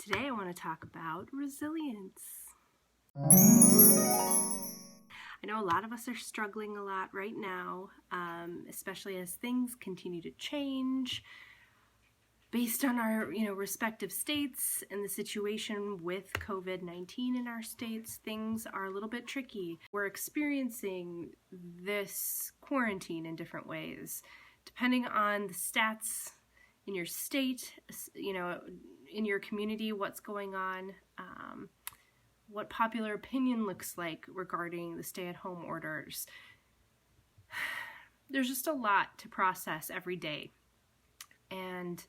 Today I want to talk about resilience. I know a lot of us are struggling a lot right now, especially as things continue to change based on our respective states and the situation with COVID-19 in our states. Things are a little bit tricky. We're experiencing this quarantine in different ways, depending on the stats in your state, in your community, what's going on, what popular opinion looks like regarding the stay-at-home orders. There's just a lot to process every day. And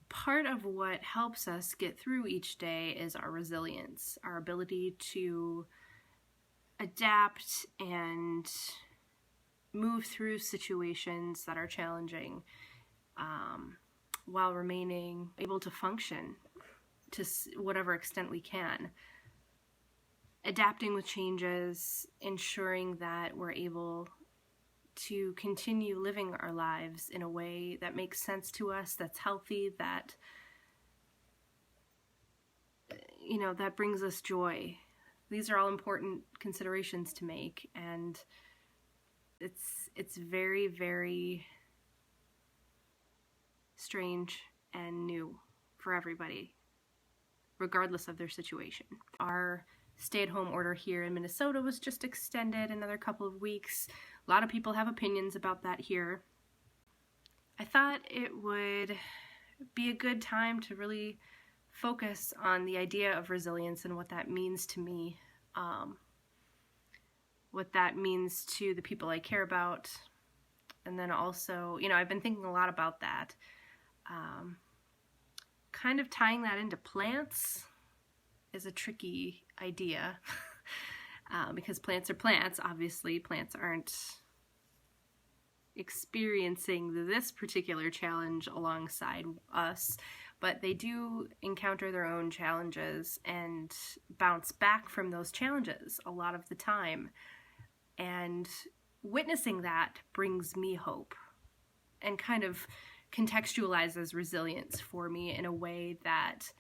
part of what helps us get through each day is our resilience, our ability to adapt and move through situations that are challenging, while remaining able to function to whatever extent we can. Adapting with changes, ensuring that we're able to continue living our lives in a way that makes sense to us, that's healthy, that that brings us joy. These are all important considerations to make, and it's very, very strange and new for everybody, regardless of their situation. Our stay-at-home order here in Minnesota was just extended another couple of weeks. A lot of people have opinions about that here. I thought it would be a good time to really focus on the idea of resilience and what that means to me, what that means to the people I care about, and then also, I've been thinking a lot about that. Kind of tying that into plants is a tricky idea because plants are plants. Obviously, plants aren't experiencing this particular challenge alongside us, but they do encounter their own challenges and bounce back from those challenges a lot of the time. And witnessing that brings me hope and kind of contextualizes resilience for me in a way that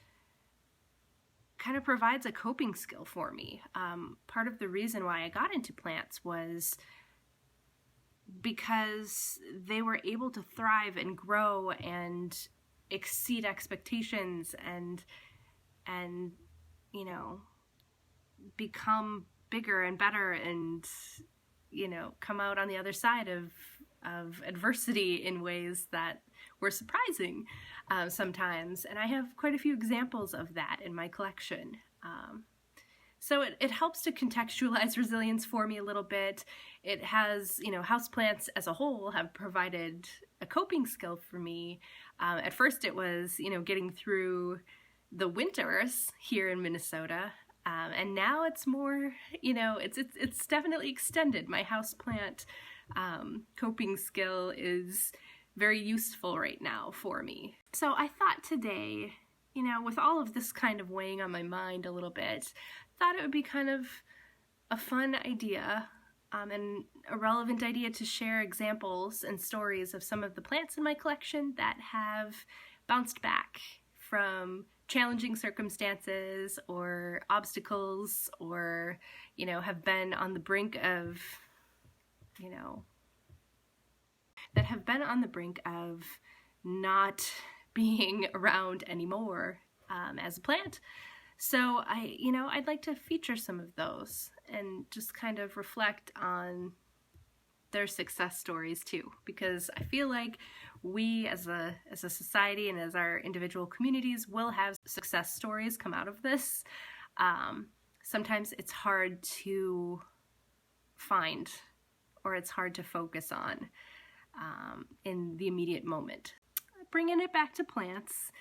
kind of provides a coping skill for me. Part of the reason why I got into plants was because they were able to thrive and grow and exceed expectations and become bigger and better and come out on the other side of adversity in ways that were surprising sometimes. And I have quite a few examples of that in my collection. So it helps to contextualize resilience for me a little bit. It has, houseplants as a whole have provided a coping skill for me. At first it was, getting through the winters here in Minnesota. And now it's more, it's definitely extended. My houseplant coping skill is very useful right now for me. So I thought today, with all of this kind of weighing on my mind a little bit, thought it would be kind of a fun idea and a relevant idea to share examples and stories of some of the plants in my collection that have bounced back from challenging circumstances or obstacles, or have been on the brink of not being around anymore as a plant. So I'd like to feature some of those and just kind of reflect on their success stories too, because I feel like we as a society and as our individual communities will have success stories come out of this. Sometimes it's hard to find, or it's hard to focus on in the immediate moment. Bringing it back to plants,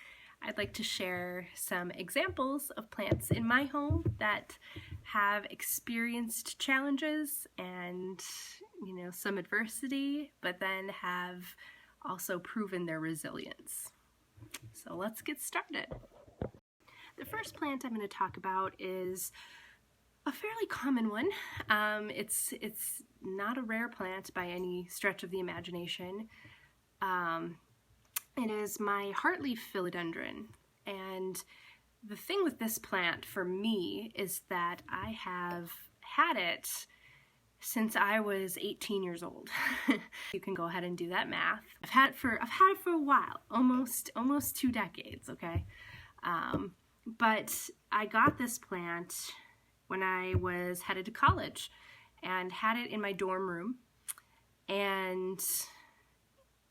I'd like to share some examples of plants in my home that have experienced challenges and some adversity, but then have also proven their resilience. So let's get started. The first plant I'm going to talk about is a fairly common one. It's not a rare plant by any stretch of the imagination. It is my Heartleaf Philodendron, and the thing with this plant for me is that I have had it since I was 18 years old. You can go ahead and do that math. I've had it for a while, almost 2 decades, okay? But I got this plant when I was headed to college and had it in my dorm room, and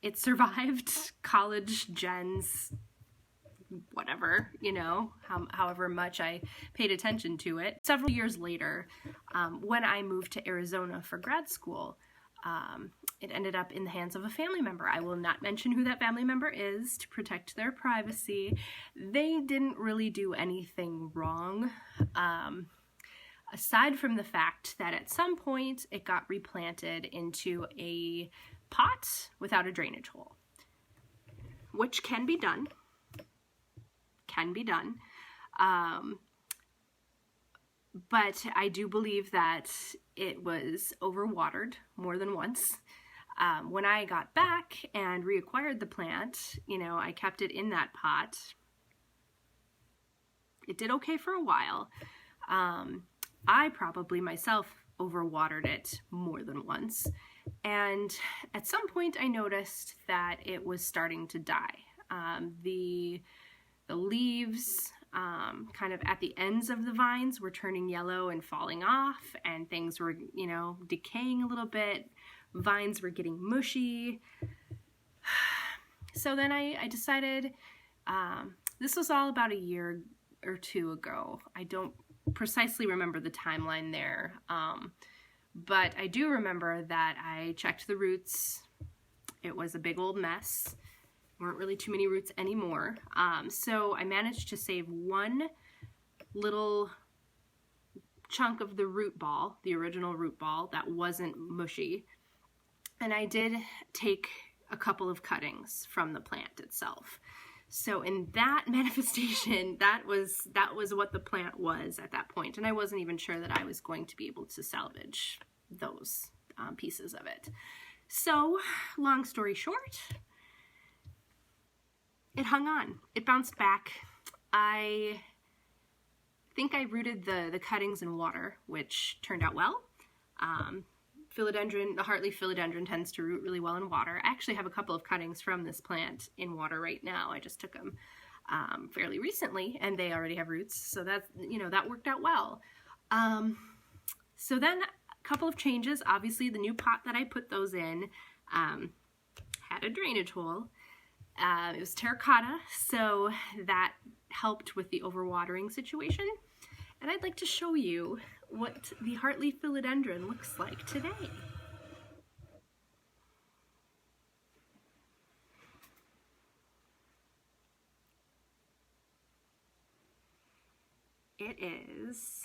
it survived college gens, whatever, you know, however much I paid attention to it. Several years later, when I moved to Arizona for grad school, it ended up in the hands of a family member. I will not mention who that family member is to protect their privacy. They didn't really do anything wrong, aside from the fact that at some point it got replanted into a pot without a drainage hole, which can be done. But I do believe that it was overwatered more than once. When I got back and reacquired the plant, you know, I kept it in that pot. It did okay for a while. I probably myself overwatered it more than once. And at some point I noticed that it was starting to die. The leaves kind of at the ends of the vines were turning yellow and falling off, and things were, you know, decaying a little bit. Vines were getting mushy. So then I decided, this was all about a year or two ago. I don't precisely remember the timeline there, but I do remember that I checked the roots. It was a big old mess. Weren't really too many roots anymore. So I managed to save one little chunk of the root ball, the original root ball, that wasn't mushy. And I did take a couple of cuttings from the plant itself. So in that manifestation, that was what the plant was at that point. And I wasn't even sure that I was going to be able to salvage those pieces of it. So long story short, it hung on. It bounced back. I think I rooted the cuttings in water, which turned out well. Philodendron, the Heartleaf Philodendron tends to root really well in water. I actually have a couple of cuttings from this plant in water right now. I just took them fairly recently, and they already have roots, so that, you know, that worked out well. So then a couple of changes. Obviously, the new pot that I put those in had a drainage hole. It was terracotta, so that helped with the overwatering situation. And I'd like to show you what the Heartleaf Philodendron looks like today. It is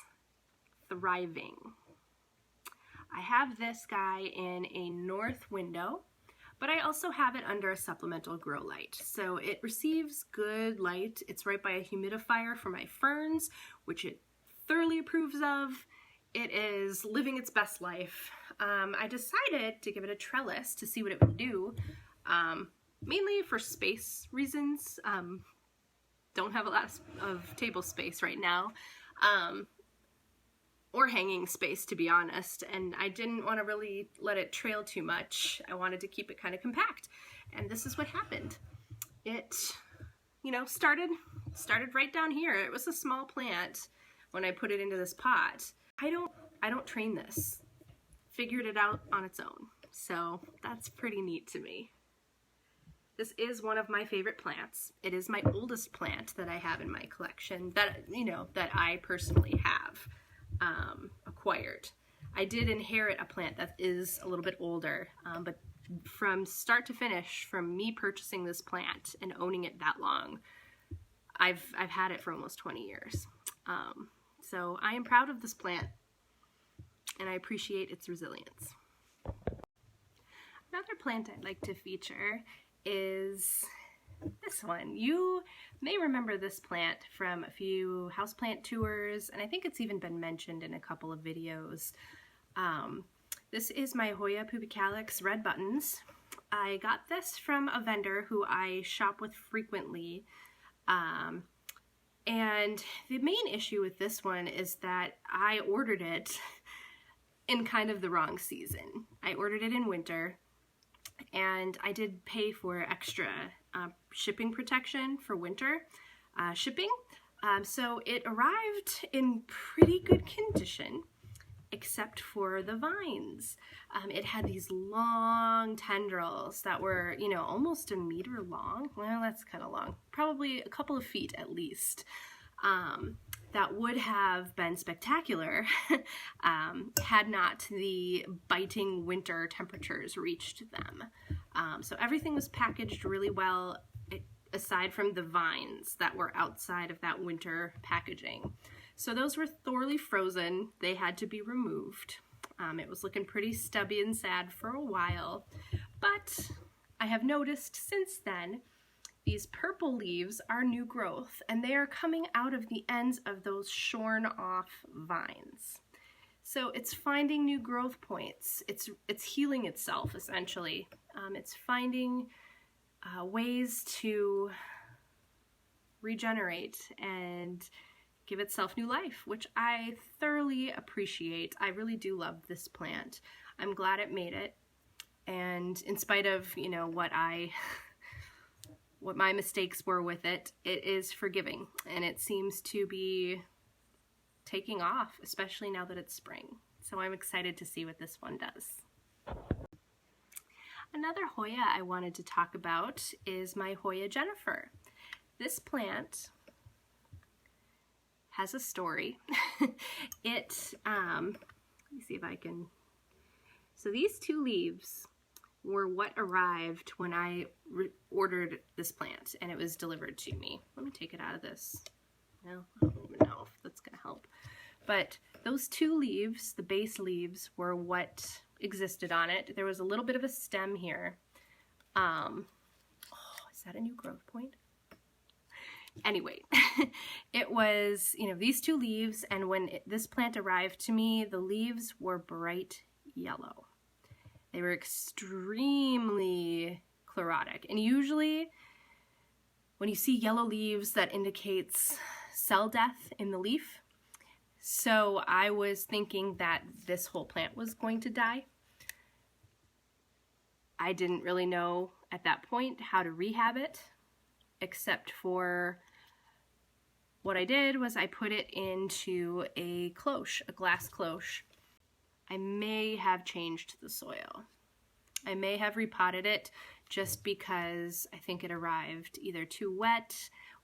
thriving. I have this guy in a north window, but I also have it under a supplemental grow light. So it receives good light. It's right by a humidifier for my ferns, which it thoroughly approves of. It is living its best life. I decided to give it a trellis to see what it would do, mainly for space reasons. Don't have a lot of table space right now, or hanging space, to be honest, and I didn't want to really let it trail too much. I wanted to keep it kind of compact, and this is what happened. It, you know, started right down here. It was a small plant when I put it into this pot. I don't train this. Figured it out on its own, so that's pretty neat to me. This is one of my favorite plants. It is my oldest plant that I have in my collection, that, you know, that I personally have acquired. I did inherit a plant that is a little bit older, but from start to finish, from me purchasing this plant and owning it that long, I've had it for almost 20 years. So I am proud of this plant, and I appreciate its resilience. Another plant I'd like to feature is this one. You may remember this plant from a few houseplant tours, and I think it's even been mentioned in a couple of videos. This is my Hoya calyx red buttons. I got this from a vendor who I shop with frequently. And the main issue with this one is that I ordered it in kind of the wrong season. I ordered it in winter, and I did pay for extra shipping protection for winter shipping. So it arrived in pretty good condition, except for the vines. It had these long tendrils that were, you know, almost a meter long. Well, that's kind of long. Probably a couple of feet at least. That would have been spectacular had not the biting winter temperatures reached them. So everything was packaged really well, aside from the vines that were outside of that winter packaging. So those were thoroughly frozen. They had to be removed. It was looking pretty stubby and sad for a while, but I have noticed since then these purple leaves are new growth, and they are coming out of the ends of those shorn off vines. So it's finding new growth points. It's healing itself, essentially. It's finding ways to regenerate and give itself new life, which I thoroughly appreciate. I really do love this plant. I'm glad it made it. And in spite of, you know, what my mistakes were with it, it is forgiving, and it seems to be taking off, especially now that it's spring. So I'm excited to see what this one does. Another Hoya I wanted to talk about is my Hoya Jennifer. This plant has a story. Let me see if I can, so these two leaves were what arrived when I ordered this plant and it was delivered to me. Let me take it out of this. Well, I don't even know if that's gonna help. But those two leaves, the base leaves, were what existed on it. There was a little bit of a stem here. Oh, is that a new growth point? Anyway, it was, you know, these two leaves, and when this plant arrived to me, the leaves were bright yellow. They were extremely chlorotic, and usually when you see yellow leaves, that indicates cell death in the leaf. So I was thinking that this whole plant was going to die. I didn't really know at that point how to rehab it, except for what I did was I put it into a cloche, a glass cloche. I may have changed the soil. I may have repotted it just because I think it arrived either too wet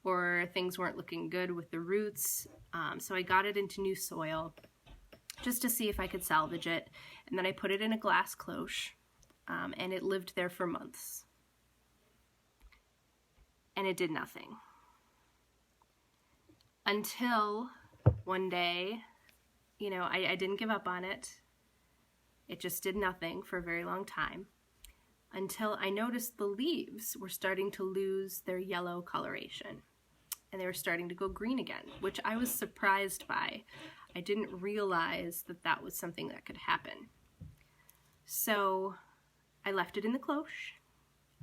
or things weren't looking good with the roots. So I got it into new soil just to see if I could salvage it. And then I put it in a glass cloche, and it lived there for months. And it did nothing. Until one day, you know, I didn't give up on it. It just did nothing for a very long time, until I noticed the leaves were starting to lose their yellow coloration, and they were starting to go green again, which I was surprised by. I didn't realize that that was something that could happen. So I left it in the cloche.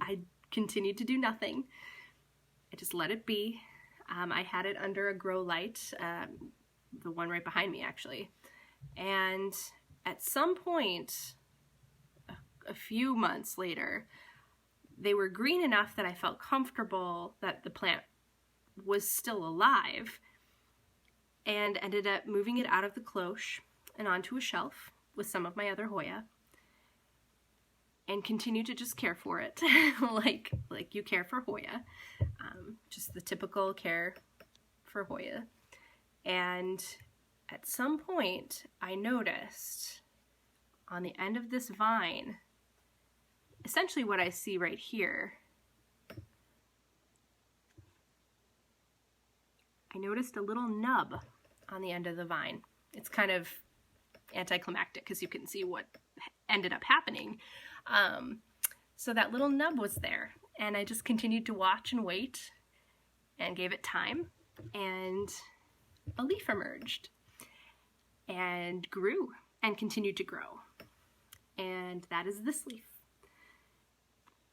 I continued to do nothing. I just let it be. I had it under a grow light, the one right behind me actually. And at some point, a few months later, they were green enough that I felt comfortable that the plant was still alive, and ended up moving it out of the cloche and onto a shelf with some of my other Hoya, and continue to just care for it like you care for Hoya, just the typical care for Hoya. And at some point I noticed on the end of this vine, essentially what I see right here, I noticed a little nub on the end of the vine. It's kind of anticlimactic because you can see what ended up happening. So that little nub was there, and I just continued to watch and wait and gave it time, and a leaf emerged and grew and continued to grow. And that is this leaf.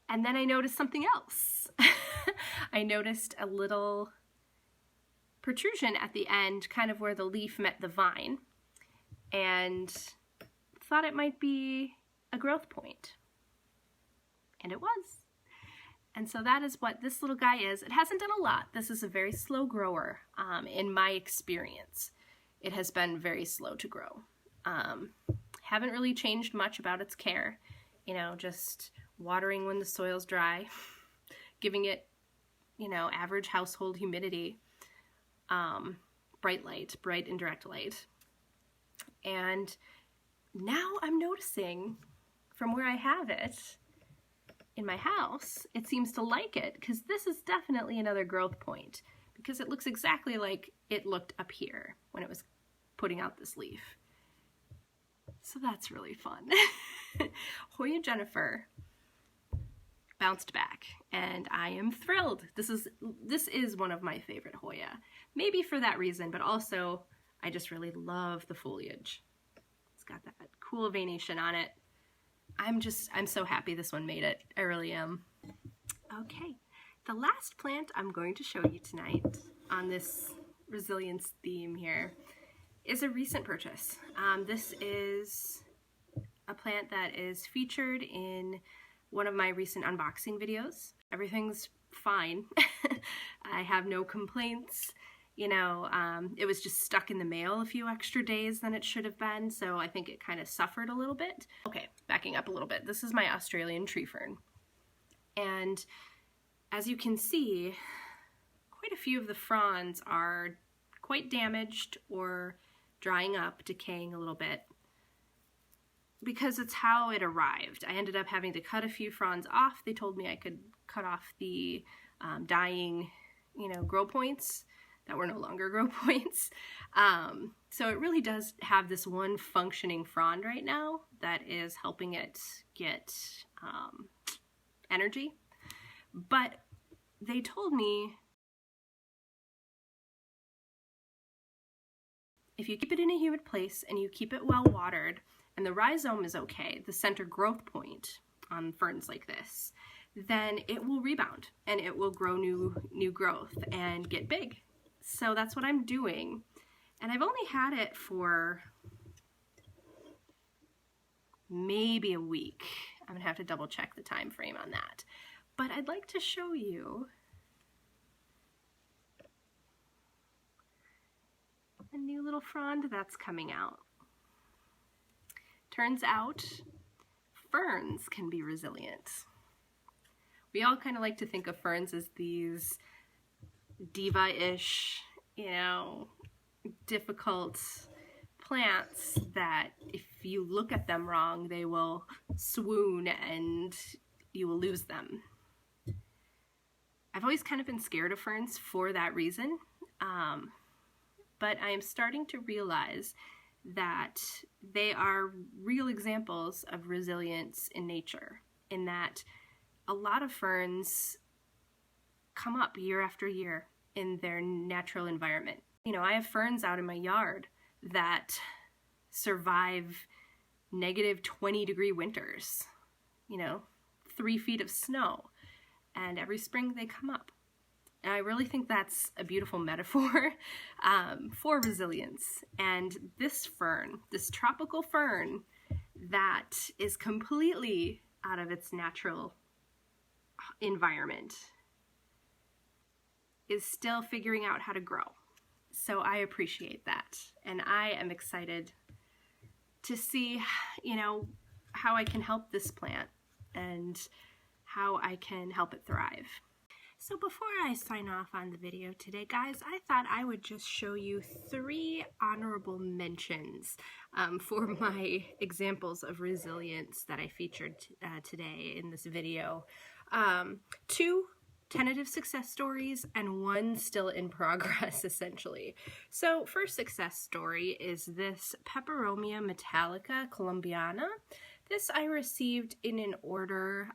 And then I noticed something else. I noticed a little protrusion at the end, kind of where the leaf met the vine, and thought it might be a growth point. And it was. And so that is what this little guy is. It hasn't done a lot. This is a very slow grower in my experience. It has been very slow to grow. Haven't really changed much about its care. You know, just watering when the soil's dry, giving it, you know, average household humidity, bright light, bright indirect light. And now I'm noticing from where I have it in my house, it seems to like it, because this is definitely another growth point, because it looks exactly like it looked up here when it was putting out this leaf. So that's really fun. Hoya Jennifer bounced back, and I am thrilled. This is one of my favorite Hoya. Maybe for that reason, but also I just really love the foliage. It's got that cool veination on it. I'm so happy this one made it. I really am. Okay, the last plant I'm going to show you tonight on this resilience theme here is a recent purchase. This is a plant that is featured in one of my recent unboxing videos. Everything's fine. I have no complaints. You know, it was just stuck in the mail a few extra days than it should have been, so I think it kind of suffered a little bit. Okay, backing up a little bit. This is my Australian tree fern. And as you can see, quite a few of the fronds are quite damaged or drying up, decaying a little bit, because it's how it arrived. I ended up having to cut a few fronds off. They told me I could cut off the dying, you know, grow points that were no longer grow points. So it really does have this one functioning frond right now that is helping it get energy. But they told me if you keep it in a humid place and you keep it well watered and the rhizome is okay, the center growth point on ferns like this, then it will rebound and it will grow new growth and get big. So that's what I'm doing. And I've only had it for maybe a week. I'm gonna have to double check the time frame on that. But I'd like to show you a new little frond that's coming out. Turns out ferns can be resilient. We all kind of like to think of ferns as these diva-ish, you know, difficult plants that if you look at them wrong, they will swoon and you will lose them. I've always kind of been scared of ferns for that reason, but I am starting to realize that they are real examples of resilience in nature, in that a lot of ferns come up year after year in their natural environment. You know, I have ferns out in my yard that survive negative 20-degree winters, you know, 3 feet of snow, and every spring they come up. And I really think that's a beautiful metaphor for resilience. And this fern, this tropical fern that is completely out of its natural environment, is still figuring out how to grow. So I appreciate that. And I am excited to see, you know, how I can help this plant and how I can help it thrive. So before I sign off on the video today, guys, I thought I would just show you 3 honorable mentions for my examples of resilience that I featured today in this video. 2 tentative success stories and 1 still in progress, essentially. So first success story is this Peperomia metallica columbiana. This I received in an order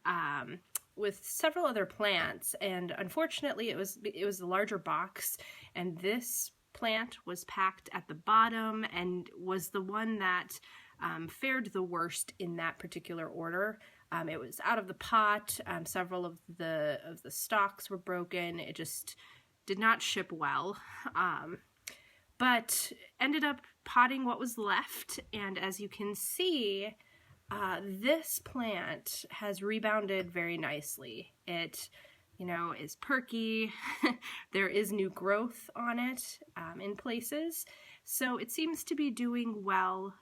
with several other plants, and unfortunately it was a larger box, and this plant was packed at the bottom and was the one that fared the worst in that particular order. It was out of the pot. Several of the stalks were broken. It just did not ship well, but ended up potting what was left. And as you can see, this plant has rebounded very nicely. It, you know, is perky. There is new growth on it in places. So it seems to be doing well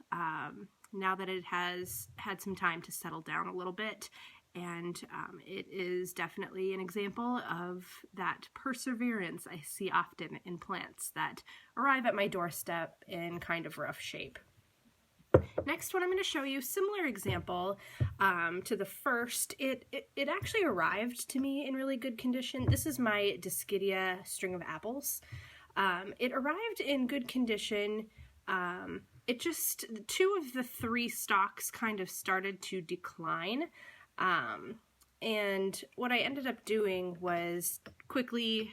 now that it has had some time to settle down a little bit. And it is definitely an example of that perseverance I see often in plants that arrive at my doorstep in kind of rough shape. Next one I'm going to show you, similar example to the first. It actually arrived to me in really good condition. This is my Dischidia string of apples. It arrived in good condition. It just, 2 of the 3 stalks kind of started to decline. And what I ended up doing was quickly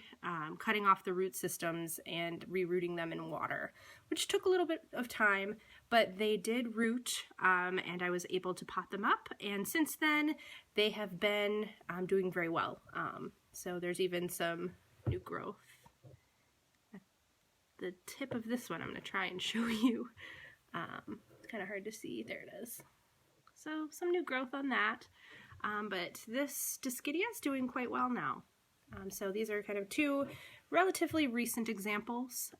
cutting off the root systems and rerooting them in water, which took a little bit of time, but they did root, and I was able to pot them up. And since then, they have been doing very well. So there's even some new growth. At the tip of this one, I'm going to try and show you. It's kind of hard to see. There it is. So some new growth on that. But this Dischidia is doing quite well now. So these are kind of 2 relatively recent examples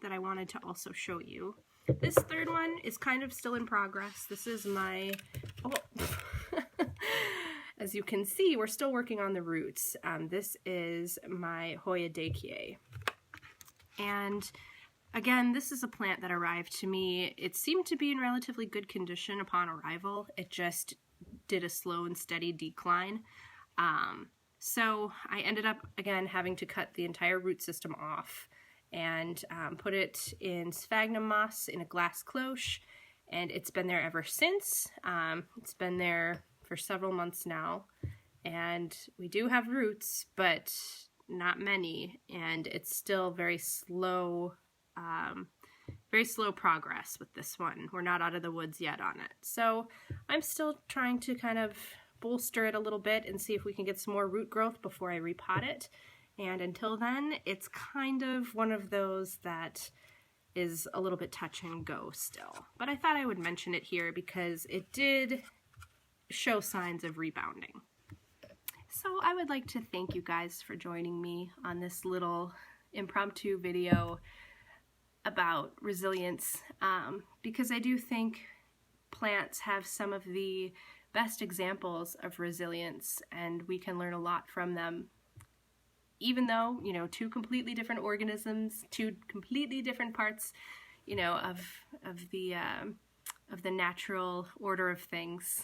that I wanted to also show you. This third one is kind of still in progress. This is my, as you can see, we're still working on the roots. This is my Hoya Dakie. And again, this is a plant that arrived to me. It seemed to be in relatively good condition upon arrival. It just did a slow and steady decline. So I ended up, again, having to cut the entire root system off and put it in sphagnum moss in a glass cloche, and it's been there ever since. It's been there for several months now, and we do have roots, but not many, and it's still very slow progress with this one. We're not out of the woods yet on it. So I'm still trying to kind of bolster it a little bit and see if we can get some more root growth before I repot it. And until then, it's kind of one of those that is a little bit touch and go still. But I thought I would mention it here because it did show signs of rebounding. So I would like to thank you guys for joining me on this little impromptu video about resilience, because I do think plants have some of the best examples of resilience, and we can learn a lot from them. Even though, you know, 2 completely different organisms, 2 completely different parts, you know, of the natural order of things,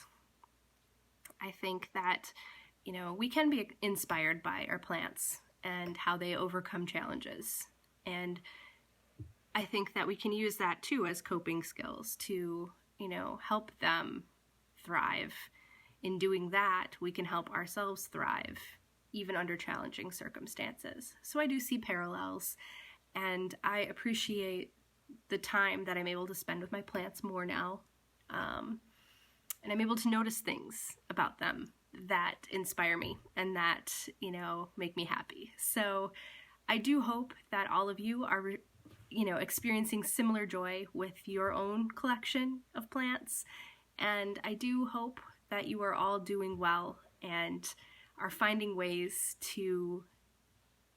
I think that, you know, we can be inspired by our plants and how they overcome challenges. And I think that we can use that too as coping skills to, you know, help them thrive. In doing that, we can help ourselves thrive, even under challenging circumstances. So I do see parallels, and I appreciate the time that I'm able to spend with my plants more now. And I'm able to notice things about them that inspire me and that, you know, make me happy. So I do hope that all of you are, you know, experiencing similar joy with your own collection of plants. And I do hope that you are all doing well and are finding ways to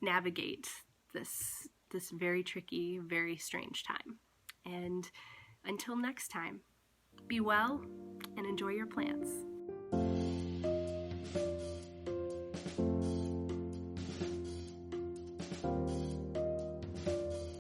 navigate this very tricky, very strange time. And until next time, be well and enjoy your plants.